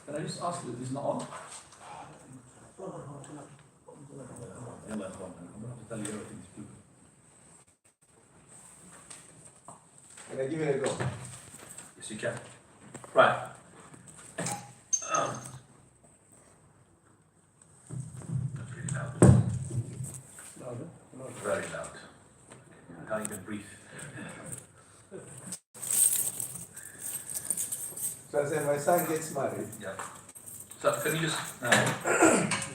Can I just ask you, is not on? يلا يا اخوان I'm going to tell you everything to people. Can I give it a go? Yes, you can. Right. That's really loud. Louder? Very loud. I can't even breathe. So I said, my son gets married. Yeah. So can you just now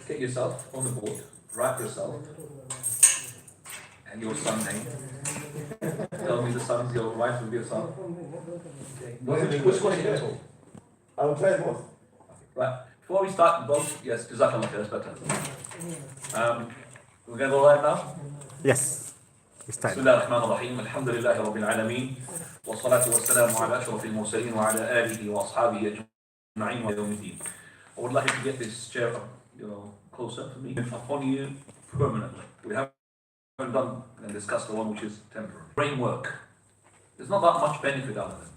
get yourself on the board, write yourself and your son's name. Tell me the son's, your wife will be your son. Okay. Which one is it? I will try both. Right. Before we start both, yes, Jazakallah khair, that's better. We're going to go live now? Yes. It's بسم time. الله الرحمن الرحيم الحمد لله رب العالمين والصلاة والسلام على أشرف المرسلين وعلى آله وأصحابه أجمعين ويوم الدين. I would like to get this chair, closer to me, upon you permanently. We haven't done and discussed the one which is temporary. Framework. There's not that much benefit out of it,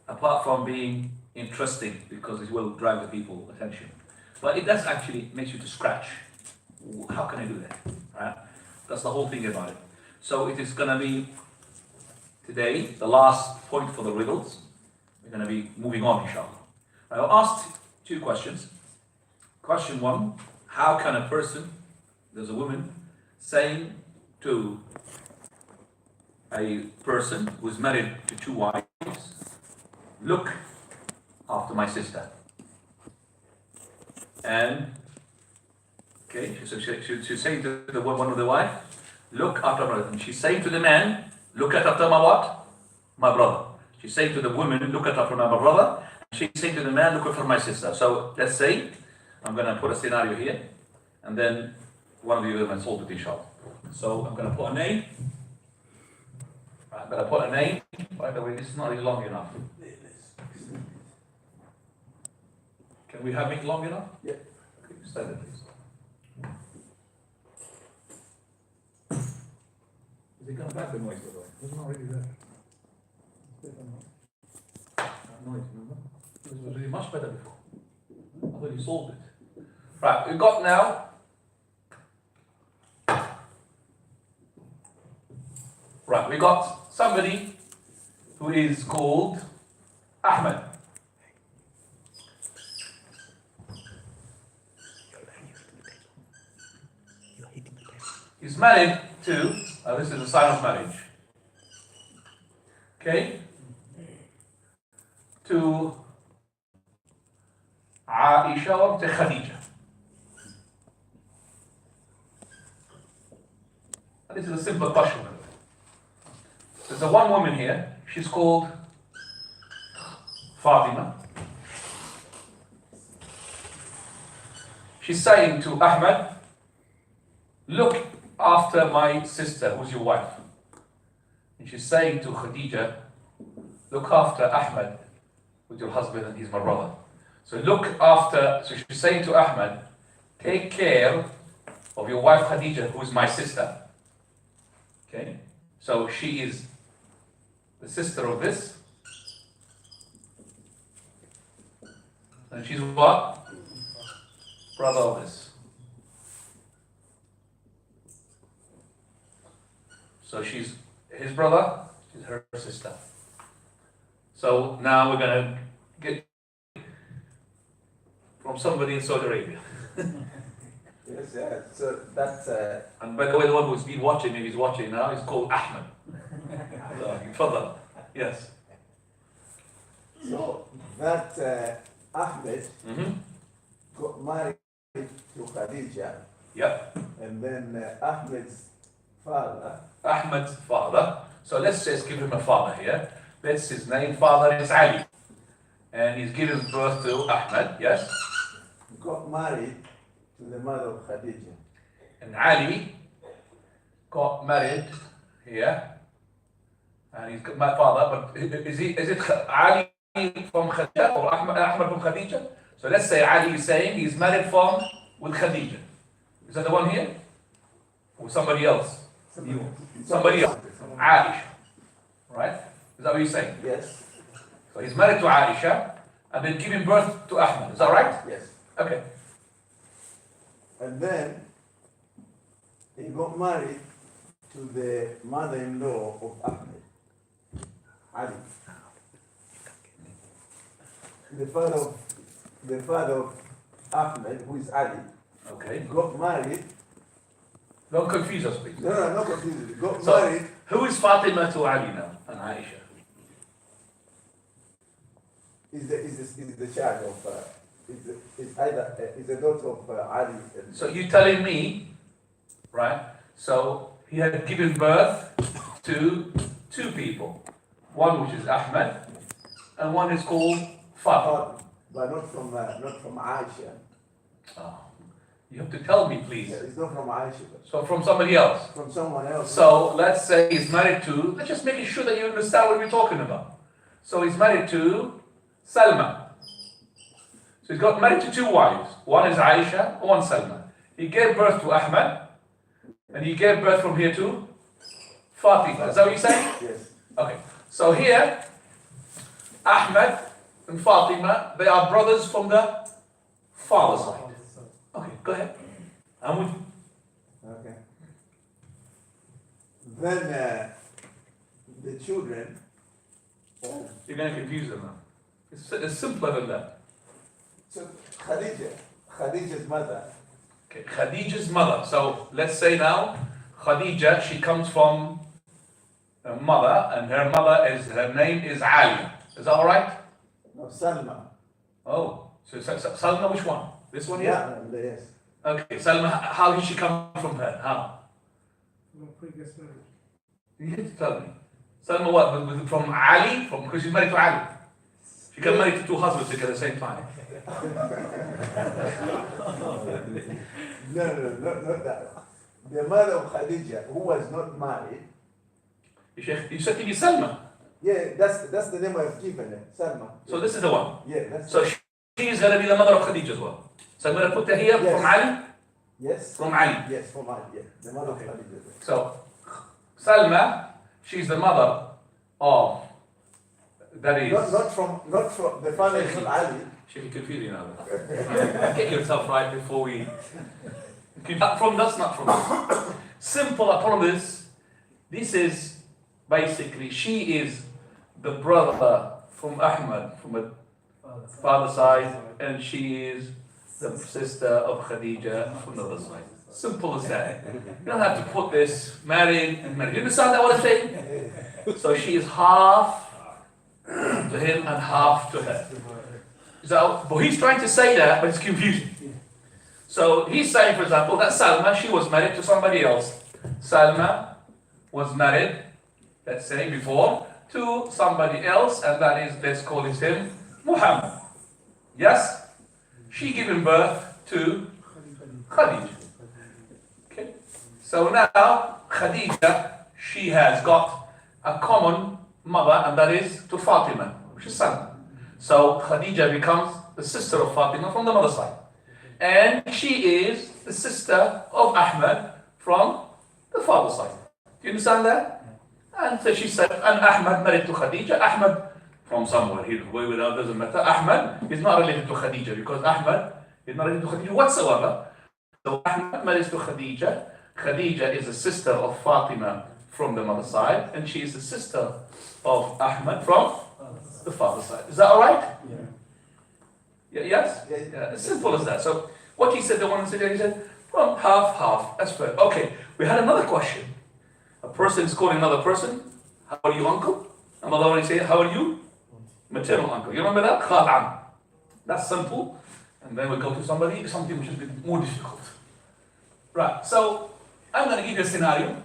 apart from being interesting because it will drive the people's attention. But it does actually make you to scratch. How can I do that? Right? That's the whole thing about it. So it is going to be today the last point for the riddles. We're going to be moving on, inshallah. I asked two questions. Question one: how can a person, there's a woman, saying to a person who's married to two wives, look after my sister? And okay, she's saying to the one of the wife, look after my brother. And she's saying to the man, look after my what? My brother. She's saying to the woman, look after my brother. She's saying to the man, look after my sister. So let's say, I'm going to put a scenario here, and then one of you will solve it, inshallah. So I'm going to put a name. I'm going to put a name. By the way, this is not really long enough. Can we have it long enough? Yeah. Okay, stay there, please. Is it going back the noise, by the way? It's not really there. That noise, remember? It was really much better before. I thought you solved it. Right, we've got now. Right, we got somebody who is called Ahmed. He's married to, this is a sign of marriage, okay, to Aisha or to Khadija. This is a simple question. There's a one woman here, she's called Fatima. She's saying to Ahmed, look after my sister, who's your wife. And she's saying to Khadija, look after Ahmed, who's your husband and he's my brother. So so she's saying to Ahmed, take care of your wife Khadija, who's my sister. Okay? So she is the sister of this. And she's what? Brother of this. So she's his brother, she's her sister. So now we're going to get from somebody in Saudi Arabia. Yes, yeah. So that's And by the way, the one who's been watching, maybe he's watching now, is called Ahmed. Further. Yes. so that Ahmed got married to Khadija, Yep. and then Ahmed's father. So let's just give him a father here. That's his name. Father is Ali. And he's given birth to Ahmed, yes? got married to the mother of Khadija. And Ali got married here. And he's my father, but is it Ali from Khadija or Ahmed from Khadija? So let's say Ali is saying he's married with Khadija. Is that the one here? Or somebody else? Somebody else. Aisha. Right? Is that what you're saying? Yes. So he's married to Aisha, and then giving birth to Ahmed. Is that right? Yes. Okay. And then he got married to the mother-in-law of Ahmed, Ali. The father of Ahmed, who is Ali, Okay. got married. Don't confuse us, please. No, not confused. Got So, married. who is Fatima to Ali now and Aisha? Is the child of is the daughter of Ali. And So you're telling me, right? So he had given birth to two people. One which is Ahmed, and one is called Fatima. but not from Aisha. Oh, you have to tell me, Yeah, please. it's not from Aisha, but So from somebody else. from someone else. So let's say he's married to, let's just make sure that you understand what we're talking about. So he's married to Salma. So he's got married to two wives. One is Aisha, one Salma. He gave birth to Ahmed, and he gave birth from here to Fatima. Is that what you're saying? Yes. Okay. So here, Ahmed and Fatima, they are brothers from the father's side. Okay, go ahead. I'm with you. Okay. Then the children. You're going to confuse them now. It's simpler than that. So Khadija's mother. Okay, Khadija's mother. So let's say now, Khadija, she comes from a mother, and her name is Ali. Is that all right? No, Salma. Oh, so Salma, which one? This one here? Yeah, yes. Okay, Salma, how did she come from her? How? No previous marriage. You have to tell me. Salma what? From Ali? Because she's married to Ali. She can marry to two husbands at the same time. No, not that. The mother of Khadija, who was not married. You said to me Salma. Yeah, that's the name I've given her, Salma. So this is the one. Yeah, that's. So she is going to be the mother of Khadija as well. So I'm going to put her here Yes. from Ali. Yes. From Ali. Yes, from Ali. Yeah, the mother of Khadija. So Salma, she's the mother of. That is. Not from the father is not Ali. She can confuse you now. Get yourself right before we. Not from us, not from us. Simple, I promise. This is basically, she is the brother from Ahmad, from a father's side, and she is the sister of Khadija from the other side. Simple as that. You don't have to put this married and married. You understand that what I'm saying? So she is half to him and half to her. So, but he's trying to say that, but it's confusing. So he's saying, for example, that Salma, she was married to somebody else. Salma was married, let's say, before, to somebody else, and that is, let's call him Muhammad. Yes? She gave birth to Khadija. Okay? So now, Khadija, she has got a common mother, and that is to Fatima, which is Salma. So Khadija becomes the sister of Fatima from the mother side. And she is the sister of Ahmed from the father side. Do you understand that? And so she said, and Ahmed married to Khadija. Ahmed from somewhere here, without doesn't matter. Ahmed is not related to Khadija because Ahmed is not related to Khadija whatsoever. So Ahmed marries to Khadija. Khadija is the sister of Fatima from the mother side, and she is the sister of Ahmed from the father side. Is that all right? Yeah. Yes? Yeah. Yeah, as simple as that. So what he said, the one said, he said, well, half. That's fair. Okay, we had another question. A person is calling another person, how are you, uncle? Another one is saying, how are you? Maternal uncle. You remember that? Khalam. That's simple. And then we go to something which is a bit more difficult. Right, so I'm going to give you a scenario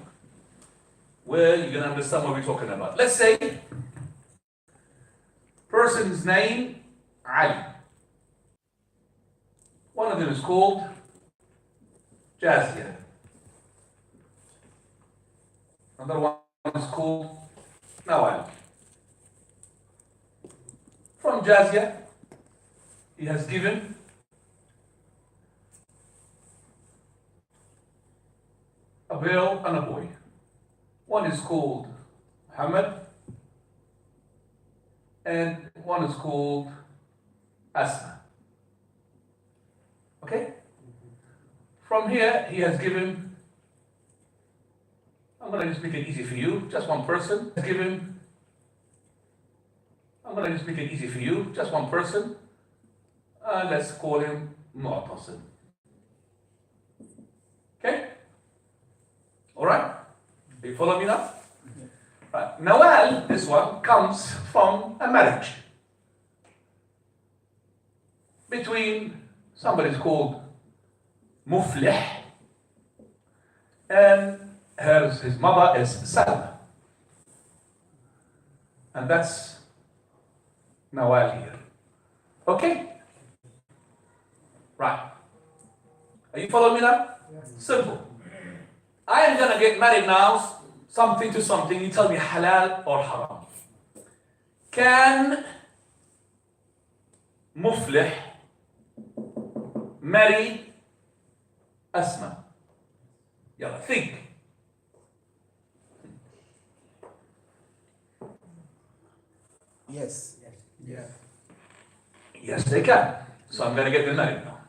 where you're going to understand what we're talking about. Let's say, person's name, Ali. One of them is called Jazia. Another one is called Nawal. From Jazia, he has given a girl and a boy. One is called Muhammad, and one is called Asma. Okay? From here, he has given, I'm going to just make it easy for you, just one person. I'm going to just make it easy for you, just one person. Let's call him Mu'tasim. Okay? Alright? Do you follow me now? Right. Nawal, this one, comes from a marriage between somebody called Muflih and his mother is Salma. And that's Nawal here. Okay? Right. Are you following me now? Simple. I am gonna get married now, something to something. You tell me halal or haram. Can Muflih marry Asma? Yalla, think. Yes. Yes, they can. So I'm gonna get them married now.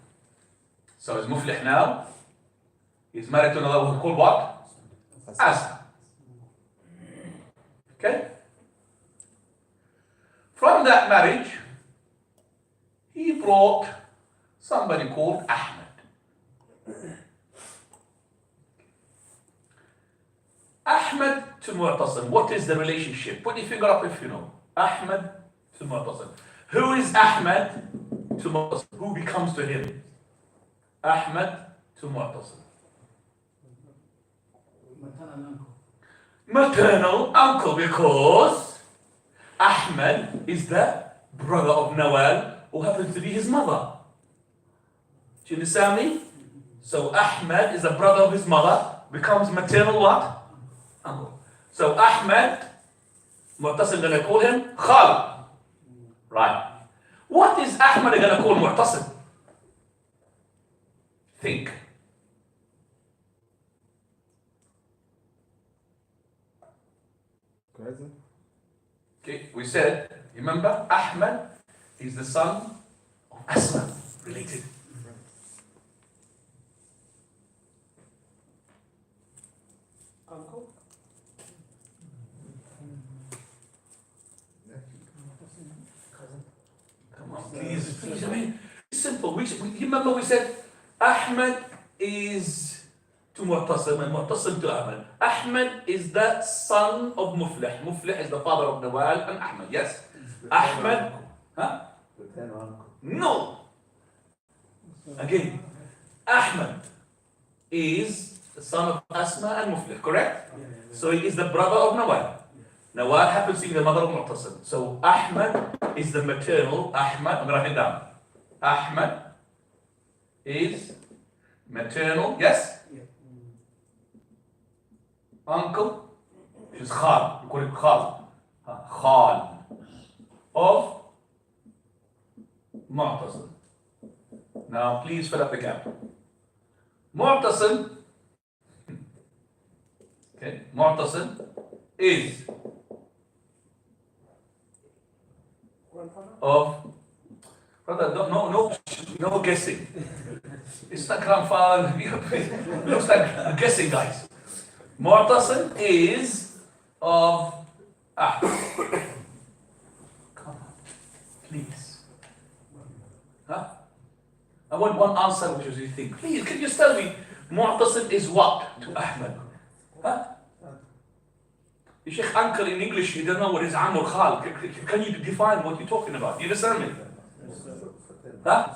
So is Muflih now? He's married to another one called what? Asma. Okay? From that marriage, he brought somebody called Ahmed. Ahmed to Mu'tasim. What is the relationship? Put your finger up if you know. Ahmed to Mu'tasim. Who is Ahmed to Mu'tasim? Who becomes to him? Ahmed to Mu'tasim. Maternal uncle, because Ahmed is the brother of Nawal, who happens to be his mother. Do you understand me? So Ahmed is the brother of his mother, becomes maternal what? Uncle. So Ahmed, Mu'tasim gonna call him Khal. Right. What is Ahmed gonna call Mu'tasim? Think. Cousin? Okay, we said, remember, Ahmed is the son of Asma, related. Uncle? Come on, please. I mean, it's simple. You remember we said Ahmed is to Mu'tasim and Mu'tasim to Ahmed. Ahmed is the son of Muflih. Muflih is the father of Nawal and Ahmed. Yes? Ahmed. Huh? No. Again, Ahmed is the son of Asma and Muflih, correct? So he is the brother of Nawal. Nawal happens to be the mother of Mu'tasim. So Ahmed is the maternal. Ahmed, I'm writing it down. Ahmed is maternal, yes? Uncle, which is Khal. You call it Khal. Khal of Mu'tasim. Now please fill up the gap. Mu'tasim, okay, Mu'tasim is of, brother, no guessing. It's not grandfather, it looks like guessing, guys. Mu'tasim is of Ahmed. Come on, please. Huh? I want one answer which is you think. Please, can you just tell me, Mu'tasim is what to Ahmed? Huh? You Sheikh uncle in English, you don't know what is Am or Khal. Can you define what you're talking about? You understand me? Huh?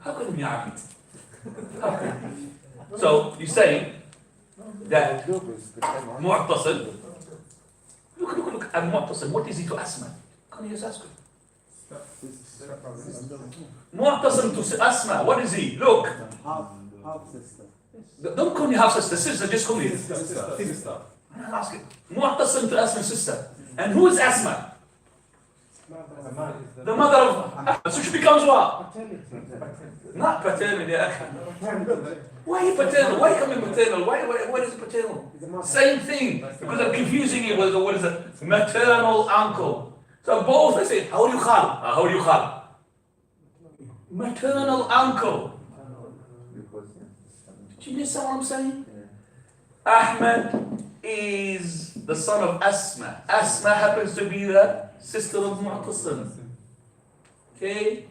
How can you Ami? So you say that Mu'tasim, look at Mu'tasim, what is he to Asma? Can you just ask him? Mu'tasim to Asma, what is he? Look. Half sister. Don't call me half sister, sister, just call me sister. Ask it. Mu'tasim to Asma's sister. And who is Asma? The mother of Ahmed. So she becomes what? Not paternal, yeah. Why paternal? Why coming paternal? Why is it paternal? Same thing. Because I'm confusing you with what is it? Maternal uncle. So both they say, how are you khal? How are you khal? Maternal uncle. Do you understand what I'm saying? Ahmed is the son of Asma. Asma happens to be the sister of Mu'tasim. Okay?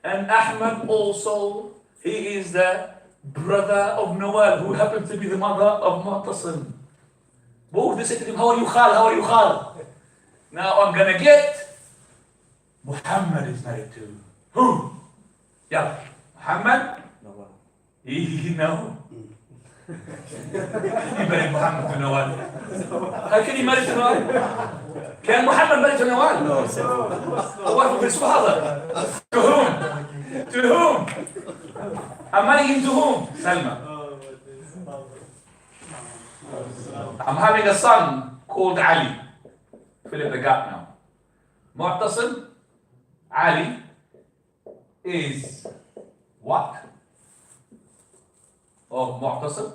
And Ahmed also, he is the brother of Nawal, who happens to be the mother of Mu'tasim. Both they say to him, how are you khal? How are you khal? Now I'm gonna get Muhammad is married to who? Yeah, Muhammad? No. He married Muhammad to Nawal. How can he marry to Nawal? Can Muhammad marry to Nawal? No, sir. The wife of his father. To whom? To whom? I'm marrying him to whom? Salma. I'm having a son called Ali. Fill in the gap now. Mu'tasim, Ali is what? Of Mu'tasim.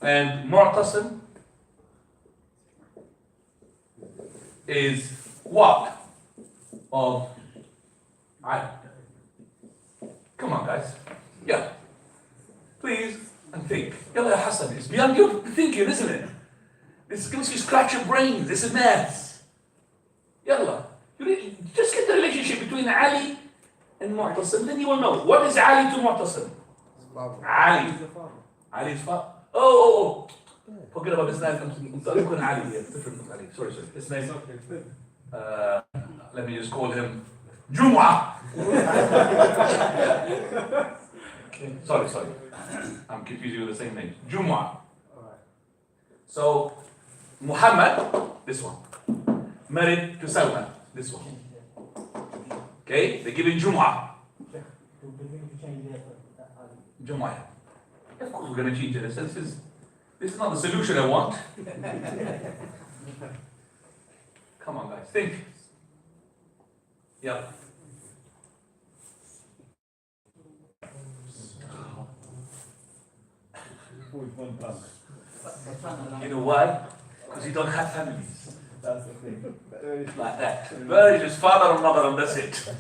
And Mu'tasim is what? Of Ali. Come on, guys. Yeah. Please, and think. Yalla Hassan, it's beyond your thinking, isn't it? This is going to scratch your brains. This is maths. Yalla. Just get the relationship between Ali and Mu'tasim, then you will know. What is Ali to Mu'tasim? Ali. Ali's father. Oh. Forget about his name. Look at Ali here. Different Ali. Sorry. His name. Let me just call him Jumu'ah. Okay. Sorry. I'm confusing you with the same name. Jumu'ah. So, Muhammad, this one, married to Salma, this one. Okay, they give it Jumu'ah. Jumu'ah. Of course, we're going to change it. This is not the solution I want. Come on, guys, think. Yeah. You know why? Because you don't have families. That's the thing. Like that. Very just father or mother and that's it.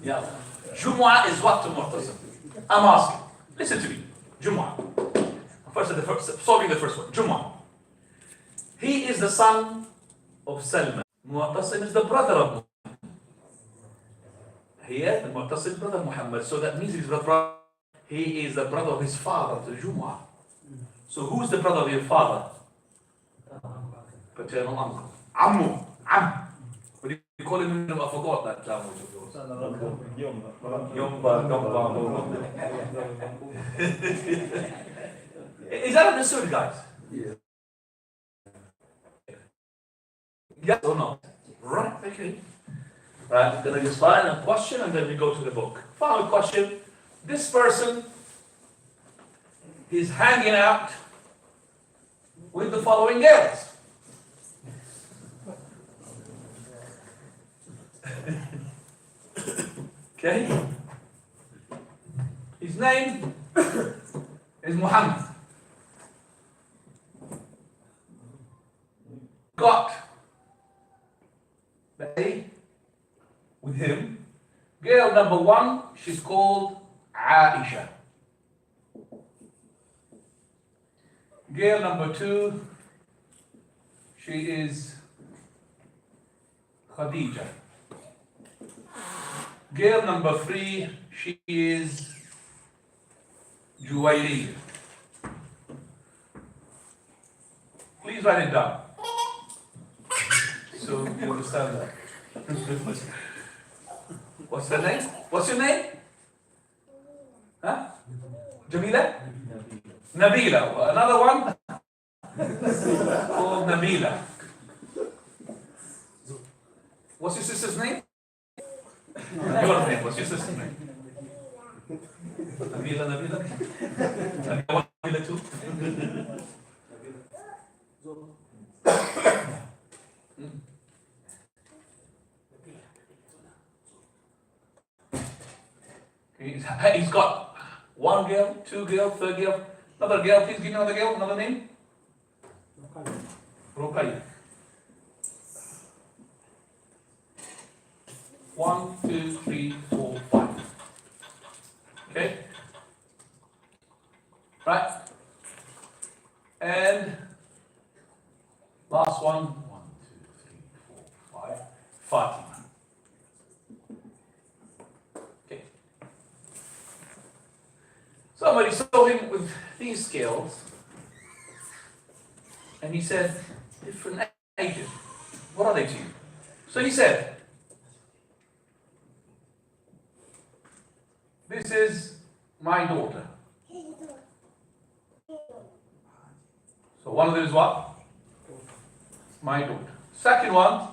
Yeah. Jumu'ah is what to Mu'tasim? I'm asking. Listen to me. Jumu'ah. Solving the first one. Jumu'ah. He is the son of Salman. Mu'tasim is the brother of Muhammad. Here, the Mu'tasim brother of Muhammad. So that means he is the brother of his father to Jumu'ah. So who's the brother of your father? Paternal uncle. Ammu. What do you call him? I forgot that language of yours. Is that understood, guys? Yeah. Yes or no? Right, okay. Right, I'm going to just find a question and then we go to the book. Final question. This person is hanging out with the following girls. Okay? His name is Muhammad. Got with him. Girl number one, she's called Aisha. Girl number two, she is Khadija. Girl number three, she is Juwayriyah. Please write it down. So you understand that. What's the name? What's your name? Huh? Jamila? Nabila. Another one? Called Nabila. What's your sister's name? Your name. What's your sister's name? Nabila. Nabila too. He's got one girl, two girl, third girl, another girl. Please give me another girl, another name. Ruqayya. 1, 2, 3, 4, 5. Okay? Right? And last one. 1, 2, 3, 4, 5. Fatima. Okay. Somebody saw him with these scales and he said, different ages. What are they to you? So he said, this is my daughter. So one of them is what? My daughter. Second one,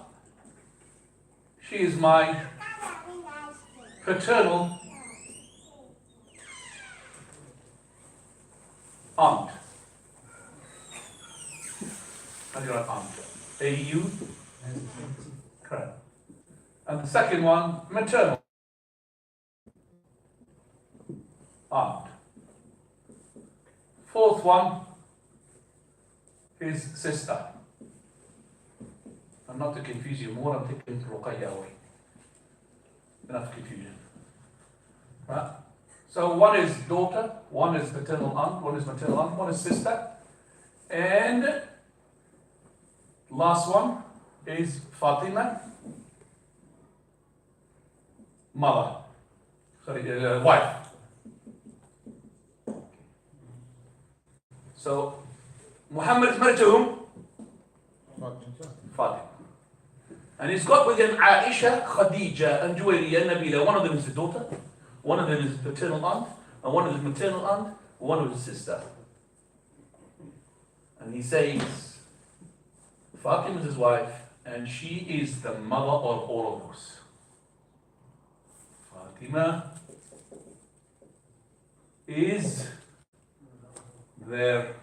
she is my paternal aunt. How do you write aunt? A-U? Correct. And the second one, maternal aunt. Fourth one is sister. And not to confuse you more, I'm taking Ruqayya away. Enough confusion. Right? So one is daughter, one is paternal aunt, one is maternal aunt, one is sister. And last one is Fatima, mother. Sorry, wife. So Muhammad is married to whom? Fatima. And he's got with him Aisha, Khadija, and Juwayriya, Nabila. One of them is the daughter, one of them is paternal aunt, and one of them is maternal aunt, one of them is sister. And he says, Fatima is his wife, and she is the mother of all of us. Fatima is their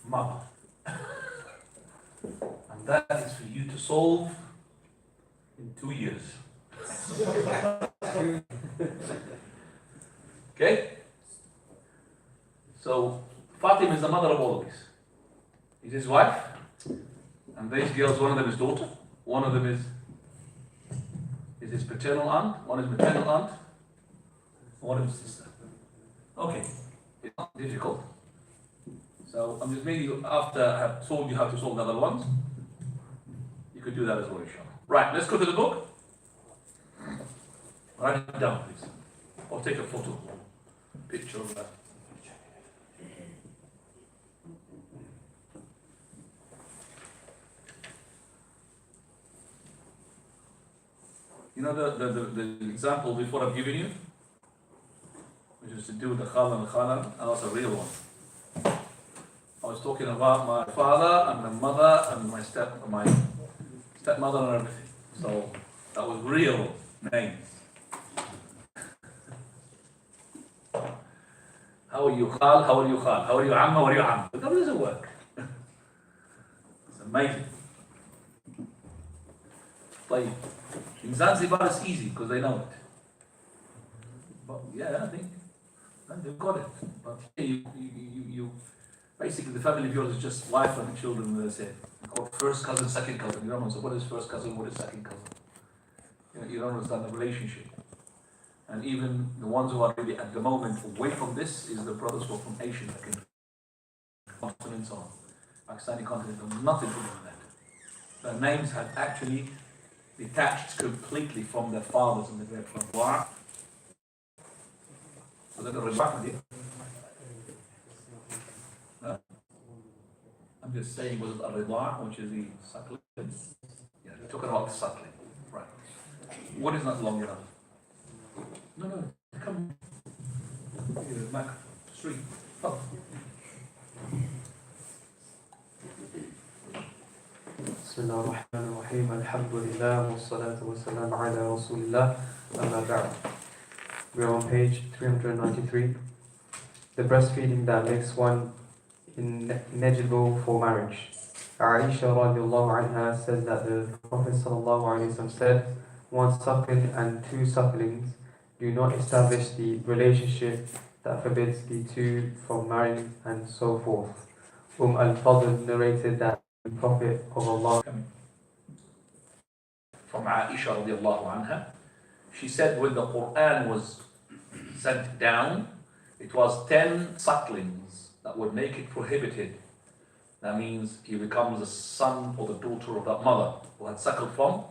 mother. And that is for you to solve in 2 years. Okay? So, Fatima is the mother of all of these. He's his wife, and these girls, one of them is daughter, one of them is his paternal aunt, one is maternal aunt, one is sister. Okay, it's not difficult. So I'm just maybe after I have told you how to solve the other ones, you could do that as well, inshallah. Right, let's go to the book. Write it down, please. Or take a photo, picture of that. You know the example before I've given you, which is to do with the khala and the khala, and that's a real one. I was talking about my father and my mother and my stepmother and everything. So that was real names. How are you khal? How are you khal? How are you amma? How are you am? But that doesn't work. It's amazing. Like, in Zanzibar it's easy because they know it. But yeah, I think they've got it. But you basically the family of yours is just wife and children, they say. Called first cousin, second cousin. You don't know, so what is first cousin, what is second cousin? You don't understand the relationship. And even the ones who are really at the moment away from this is the brothers who are from Asian continents or Pakistani continent, have nothing to do with that. Their names had actually detached completely from their fathers and their grandfathers. So they're going to back with you. I'm just saying, was it al-rida, which is the suckling? Yeah, we're talking about suckling. Right. What is not long enough? No, come. Back, street. Up. بسم الله الرحمن الرحيم الحمد لله والصلاة والسلام على رسول الله أما بعد. We are on page 393. The breastfeeding that makes one ineligible for marriage. Aisha radiallahu anha says that the Prophet sallallahu alayhi wa sallam said, one suckling and two sucklings do not establish the relationship that forbids the two from marrying and so forth. Al-Fadl narrated that the Prophet of Allah from Aisha radiallahu anha. She said when the Quran was sent down, it was 10 sucklings that would make it prohibited. That means he becomes the son or the daughter of that mother who had suckled from.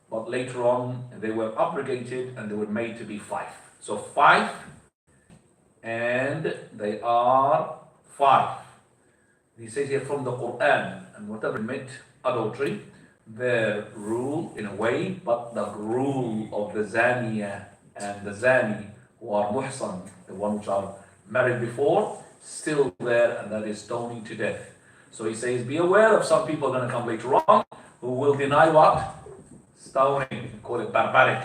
But later on, they were abrogated and they were made to be 5. So 5, and they are 5. He says here from the Quran, and whatever meant adultery, their rule in a way, but the rule of the Zaniya and the Zani who are muhsan, the ones which are married before, still there, and that is stoning to death. So he says, be aware of some people are going to come later on who will deny what? Stoning, call it barbaric.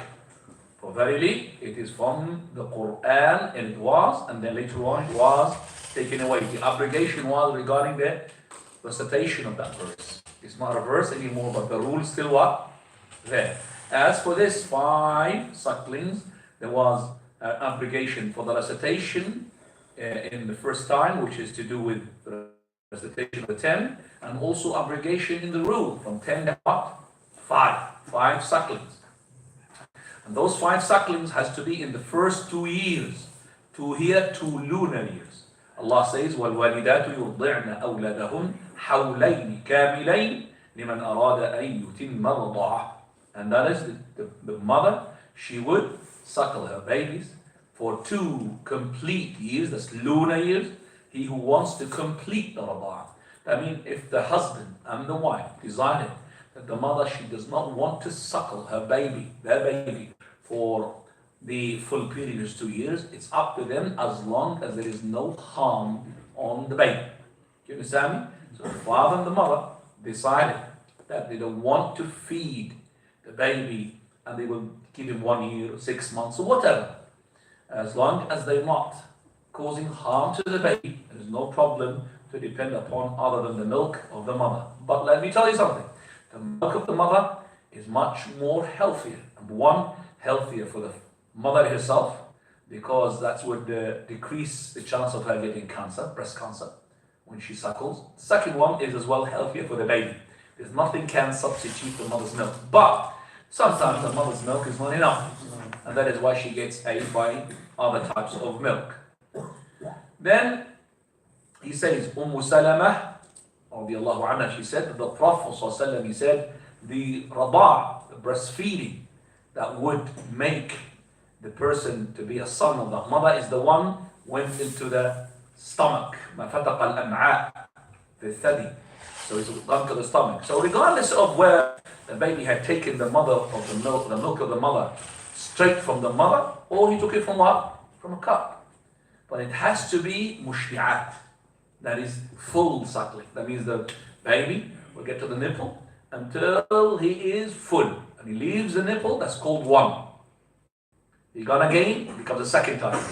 For verily, it is from the Quran, and it was, and then later on it was taken away. The abrogation was regarding the recitation of that verse. It's not a verse anymore, but the rule is still what? There. As for this 5 sucklings, there was abrogation for the recitation in the first time, which is to do with the recitation of the 10, and also abrogation in the rule from 10 to what? 5 sucklings. And those 5 sucklings has to be in the first 2 years. 2 here, 2 lunar years. Allah says, وَالْوَالِدَاتُ يُرْضِعْنَ أَوْلَادَهُنْ حَوْلَيْنِ كَامِلَيْنِ لِمَنْ أَرَادَ أَن يُتِمَّ الرَّضَاعَةَ. And that is the mother, she would suckle her babies for 2 complete years, that's lunar years, he who wants to complete the rada'ah. I mean, if the husband and the wife decided that the mother, she does not want to suckle her baby, their baby, for the full period is 2 years, it's up to them as long as there is no harm on the baby. Do you understand me? So the father and the mother decided that they don't want to feed the baby and they will give him 1 year, 6 months, or whatever. As long as they're not causing harm to the baby, there is no problem to depend upon other than the milk of the mother. But let me tell you something. The milk of the mother is much more healthier. Number one, healthier for the mother herself, because that would decrease the chance of her getting cancer, breast cancer, when she suckles. The second one is as well healthier for the baby. There's nothing can substitute the mother's milk. But sometimes the mother's milk is not enough. And that is why she gets aid by other types of milk. Then he says, Salama, radiallahu anha, she said, the Prophet ﷺ, he said, the rada', the breastfeeding that would make the person to be a son of that mother is the one went into the stomach. ما فتق الأمعاء, the thadi. So it's gone to the stomach. So regardless of where the baby had taken the mother of the milk of the mother straight from the mother, or he took it from what? From a cup. But it has to be mushbi'at. That is full suckling. That means the baby will get to the nipple until he is full. And he leaves the nipple, that's called 1. He gone again, it becomes a second time.